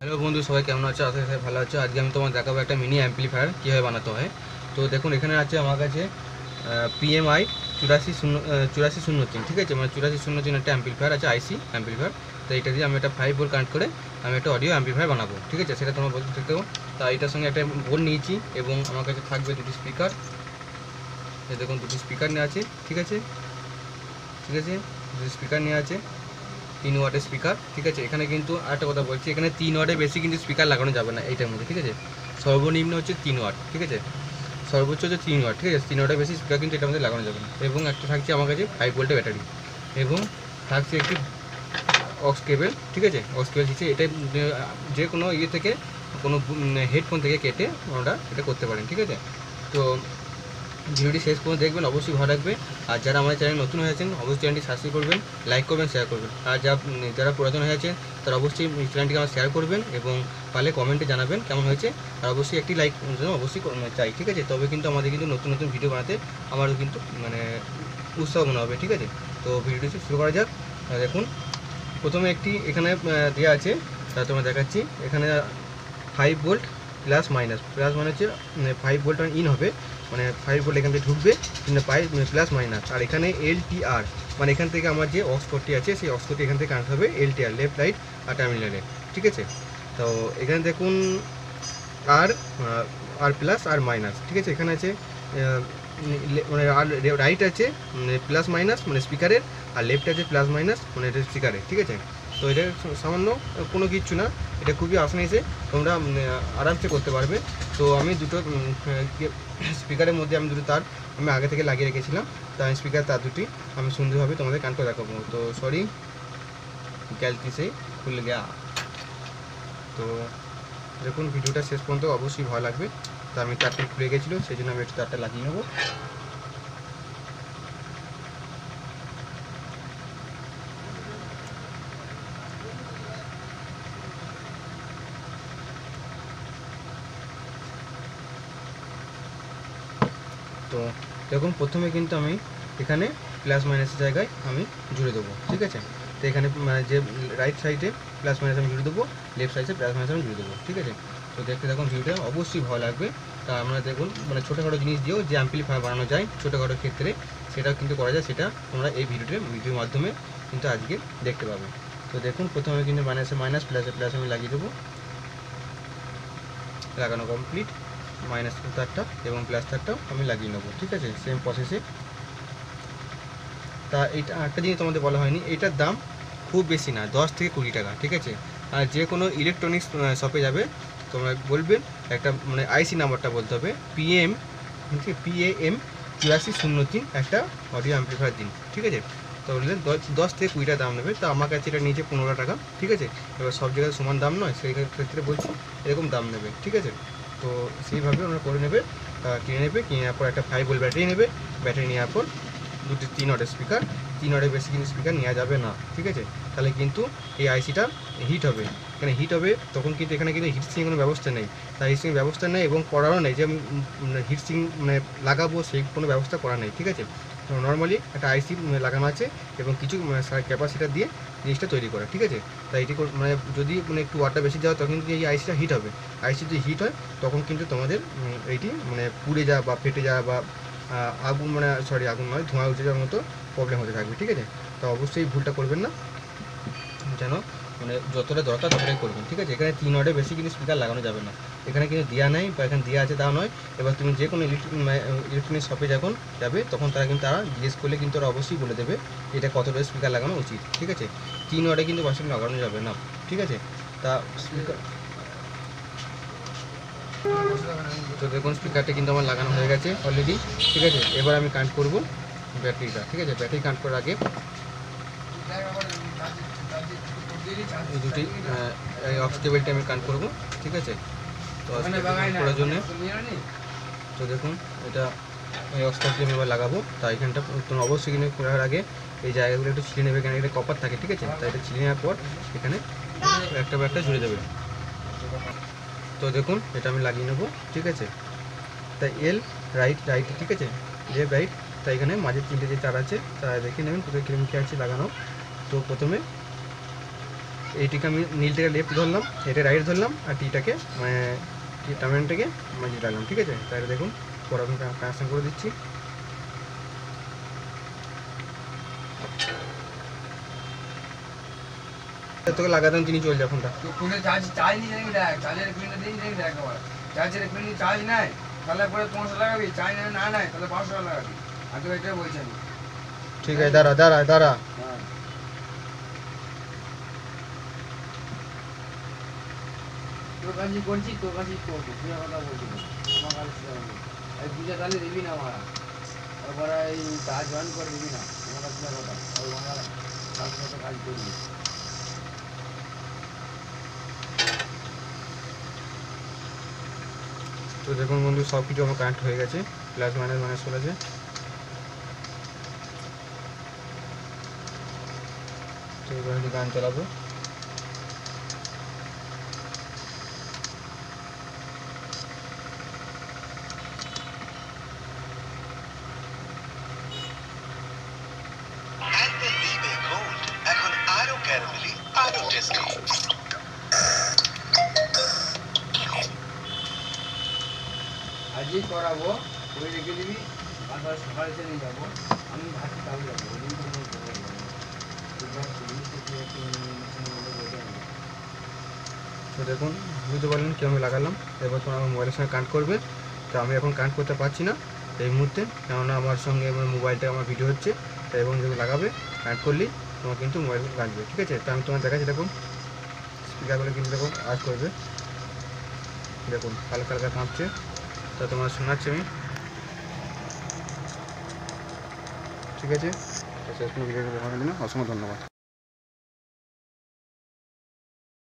Hello বন্ধু, সবাই কেমন আছো? আশা করি ভালো আছো। আজকে আমি তোমার দেখাবো একটা মিনি অ্যাম্পলিফায়ার কীভাবে বানাতে হয়। তো দেখুন, এখানে আছে আমার কাছে পিএমআই 8403, ঠিক আছে, মানে 8403 একটা অ্যাম্পলিফায়ার আছে, আইসি অ্যাম্পলিফায়ার। তো এটা দিয়ে আমি একটা 5 ভোল্ট কানেক্ট করে আমি একটা অডিও অ্যাম্পলিফায়ার বানাবো, ঠিক আছে, সেটা তোমার বলতে থেকেও। তা এটার সঙ্গে একটা বোর্ড নিয়েছি এবং আমার কাছে থাকবে দুটি স্পিকার। দেখুন, দুটি স্পিকার নিয়ে আছে, ঠিক আছে, ঠিক আছে, দুটি স্পিকার নিয়ে আছে, 3 ওয়াটের স্পিকার, ঠিক আছে। এখানে কিন্তু আরেকটা কথা বলছি, এখানে 3 ওয়াটের বেশি কিন্তু স্পিকার লাগানো যাবে না এইটার মধ্যে, ঠিক আছে। সর্বনিম্ন হচ্ছে 3 ওয়াট, ঠিক আছে, সর্বোচ্চ হচ্ছে 3 ওয়াট, ঠিক আছে। 3 ওয়াটের বেশি স্পিকার কিন্তু এটার মধ্যে লাগানো যাবে না। এবং একটা থাকছে আমার কাছে 5 ভোল্টের ব্যাটারি, এবং থাকছে একটি অক্স কেবেল, ঠিক আছে। অক্স কেবেল দিচ্ছে, এটা যে কোনো ইয়ে থেকে, কোনো হেডফোন থেকে কেটে আমরা এটা করতে পারেন, ঠিক আছে। তো ভিডিওটি শেষ পর্যন্ত দেখবেন, অবশ্যই ভালো লাগবে। আর যারা আমার চ্যানেল নতুন হয়েছেন অবশ্যই চ্যানেলটি সাবস্ক্রাইব করবেন, লাইক করবেন, শেয়ার করবেন। আর যারা পুরাতন হয়েছেন তারা অবশ্যই চ্যানেলটিকে আমার শেয়ার করবেন এবং পারলে কমেন্টে জানাবেন কেমন হয়েছে। আর অবশ্যই একটি লাইক অবশ্যই চাই, ঠিক আছে। তবে কিন্তু আমাদের কিন্তু নতুন নতুন ভিডিও বানাতে আমারও কিন্তু উৎসাহ মনে হবে, ঠিক আছে। তো ভিডিওটি শুরু করা যাক। দেখুন, প্রথমে একটি এখানে দেওয়া আছে, তা তোমরা দেখাচ্ছি। এখানে 5 ভোল্ট প্লাস মাইনাস, প্লাস মানে হচ্ছে 5 ভোল্ট ইন হবে, মানে 5 ভোল্ট এখান থেকে ঢুকবে, প্লাস মাইনাস। আর এখানে LTR, মানে এখান থেকে আমার যে অক্স কোডটি আছে সেই অক্স কোডটি এখান থেকে কানেক্ট হবে LTR, লেফট রাইট আর টার্মিনালে, ঠিক আছে। তো এখানে দেখুন আর আর প্লাস আর মাইনাস, ঠিক আছে। এখানে আছে মানে আর রাইট আছে প্লাস মাইনাস মানে স্পিকারের, আর লেফট আছে প্লাস মাইনাস মানে এটা স্পিকারের, ঠিক আছে। তো এটা সামান্য কোনো কিচ্ছু না, এটা খুবই আসানিসে তোমরা আরামসে করতে পারবে। তো আমি দুটো স্পিকারের মধ্যে আমি দুটো তার আমি আগে থেকে লাগিয়ে রেখেছিলাম, তাই স্পিকার তার দুটি আমি সুন্দরভাবে তোমাদের কানেক্ট করে দেখাবো। তো সরি, গলতি সে খুল গেয়া। তো দেখুন, ভিডিওটা শেষ পর্যন্ত অবশ্যই ভালো লাগবে। তো আমি তারটা খুলে গেছিলো, সেই জন্য আমি একটু তারটা লাগিয়ে নেবো। তো দেখুন, প্রথমে কিন্তু আমি এখানে প্লাস মাইনাসের জায়গায় আমি জুড়ে দেবো, ঠিক আছে। তো এখানে যে রাইট সাইডে প্লাস মাইনাস আমি জুড়ে দেবো, লেফট সাইডে প্লাস মাইনাস আমি জুড়ে দেবো, ঠিক আছে। তো দেখতে দেখুন, ভিডিওটা অবশ্যই ভালো লাগবে। তা আমরা দেখুন, মানে ছোটোখাটো জিনিস দিয়েও যে অ্যাম্পলিফায়ার বানানো যায় ছোটোখাটো ক্ষেত্রে, সেটাও কিন্তু করা যায়, সেটা তোমরা এই ভিডিওর মাধ্যমে কিন্তু আজকে দেখতে পাবে। তো দেখুন, প্রথমে কিন্তু মাইনাসে মাইনাস, প্লাসে প্লাস আমি লাগিয়ে দেবো, লাগানো কমপ্লিট। মাইনাস তারটা এবং প্লাস তারটাও আমি লাগিয়ে নেবো, ঠিক আছে, সেম প্রসেসে। তা এইটা একটা জিনিস তোমাদের বলা হয়নি, এইটার দাম খুব বেশি না, 10 থেকে 20 টাকা, ঠিক আছে। আর যে কোনো ইলেকট্রনিক্স শপে যাবে, তোমরা বলবেন একটা মানে আইসি নাম্বারটা বলতে হবে, PAM 8403 একটা অডিও অ্যাম্পলিফায়ার দিন, ঠিক আছে। তো বললেন 10 থেকে 20 টাকা দাম নেবে। তো আমার কাছে এটা নিয়েছে 15 টাকা, ঠিক আছে। এবার সব জায়গায় সমান দাম নয়, সেই ক্ষেত্রে বলছি এরকম দাম নেবে, ঠিক আছে। তো সেইভাবে ওনারা করে নেবে, কিনে নেবে, কিনে নেওয়ার পর একটা 5 ভোল্ট ব্যাটারি নেবে, ব্যাটারি নেওয়ার পর দুটি 3 ওয়াটের স্পিকার, 3 ওয়াটের বেশি কিন্তু স্পিকার নেওয়া যাবে না, ঠিক আছে। তাহলে কিন্তু এই আইসিটা হিট হবে, এখানে হিট হবে, তখন কিন্তু এখানে কিন্তু হিট সিং কোনো ব্যবস্থা নেই। তাই হিট সিং ব্যবস্থা নেই এবং করারও নেই যে হিট সিং মানে লাগাবো, সেই কোনো ব্যবস্থা করা নেই, ঠিক আছে। তো নর্মালি একটা আইসি লাগানো আছে এবং কিছু ক্যাপাসিটার দিয়ে জিনিসটা তৈরি করা, ঠিক আছে। তাই এটি মানে যদি একটু ওয়াটটা বেশি দেওয়া, তখন কিন্তু এই আইসিটা হিট হবে। আইসি যদি হিট হয় তখন কিন্তু তোমাদের এইটি পুড়ে যাওয়া বা ফেটে যাওয়া বা আগুন আগুন নয়, ধোঁয়া উঠে যাওয়ার মতো প্রবলেম হতে থাকবে, ঠিক আছে। তো অবশ্যই ভুলটা করবেন না, যেন যতটা দরকার ততটাই করবেন, ঠিক আছে। এখানে 3 ওয়াটের বেশি কিন্তু স্পিকার লাগানো যাবে না, এখানে কিন্তু দেওয়া নেই বা এখানে দেওয়া আছে তা নয়। এবার তুমি যে কোনো ইলেকট্রনিক শপে যখন যাবে, তখন তারা জিজ্ঞেস করলে কিন্তু ওরা অবশ্যই বলে দেবে এটা কতটা স্পিকার লাগানো উচিত, ঠিক আছে। 3 ওয়াটে কিন্তু বাসন লাগানো যাবে না, ঠিক আছে। তা স্পিকার, তো দেখুন স্পিকারটা কিন্তু আমার লাগানো হয়ে গেছে অলরেডি, ঠিক আছে। এবার আমি কানেক্ট করব ব্যাটারিটা, ঠিক আছে। ব্যাটারি কানেক্ট করার আগে এই দুটি অক্স কেবলটা আমি কানেক্ট করবো, ঠিক আছে। তো করার জন্য তো দেখুন, এটা এই অক্স কেবলটি আমি এবার লাগাবো। তা এখানটা তোমরা অবশ্যই কিন্তু করার আগে এই জায়গাগুলো একটু ছিঁড়ে নেবে, এখানে একটা কপার থাকে, ঠিক আছে। তাই এটা ছিঁড়ে নেওয়ার পর এখানে একটা জুড়ে দেবে। তো দেখুন, এটা আমি লাগিয়ে নেবো, ঠিক আছে। তাই রাইট, ঠিক আছে, লেফট রাইট। তাই এখানে মাঝে 3টে যে তার আছে, তারা দেখে নেবেন কোথায় কিরকম কী আছে লাগানো। তো প্রথমে এইটিকে আমি নীলটাকে লেফট ধরলাম, এটা রাইট ধরলাম, আর টিটাকে মানে টার্মিনালটাকে মাঝে রাখলাম, ঠিক আছে। তাহলে দেখুন পরে আমি কানেকশান করে দিচ্ছি। তোকে লাগাতাম তিনি চলছে ফোনটা। তো ফোনে চার্জ নেই জানি দেখ, চার্জের পিনটা দিয়ে জানি দেখ আবার, চার্জের পিন চার্জ নাই তাহলে পরে 500 লাগাবি, চার্জ না নাই তাহলে 500 টাকা লাগাবি। আগে এটা বলছি আমি। ঠিক আছে, দাঁড়া। হ্যাঁ তোর কাছে করছি, তোর কাছেই করবো, তুই কথা বলছি না আমার কাছে এই পূজা তাহলে দিবি না আমার, তারপরে এই কাজ জয়েন করে দিবি না আমার কাছে কথা, ওই আমার কাজ সাথে কাজ করবি। তো দেখুন বন্ধু সব কিছু আমার কানেক্ট হয়ে গেছে, প্লাস মাইনাস চলেছে। তো এবার গান চালাবো। এখন আরো ক্যারামেলি, আরো টেস্টি। আজই করাবো, ওই রেখে দিবি, তারপরে সকালে চলে যাবো, আমি ভাত তাও যাবো, ওই দিন কোনো খবর নেই। তো দেখুন বুঝতে পারলেন কীভাবে লাগালাম। এবার তোমার আমার মোবাইলের সঙ্গে কানেক্ট করবে। তো আমি এখন কানেক্ট করতে পারছি না এই মুহূর্তে, কেননা আমার সঙ্গে আমার মোবাইলটা আমার ভিডিও হচ্ছে। তাই এবং যখন লাগাবে কানেক্ট করলেই তোমার কিন্তু মোবাইল লাগবে, ঠিক আছে। তো আমি তোমার দেখাচ্ছি, দেখুন স্পিকারগুলো কিন্তু দেখুন আওয়াজ করবে, দেখুন হালকা হালকা কাঁপছে। তা তোমার শোনাচ্ছি আমি, ঠিক আছে। তো শেষ ভিডিওটা দেখার জন্য অসংখ্য ধন্যবাদ।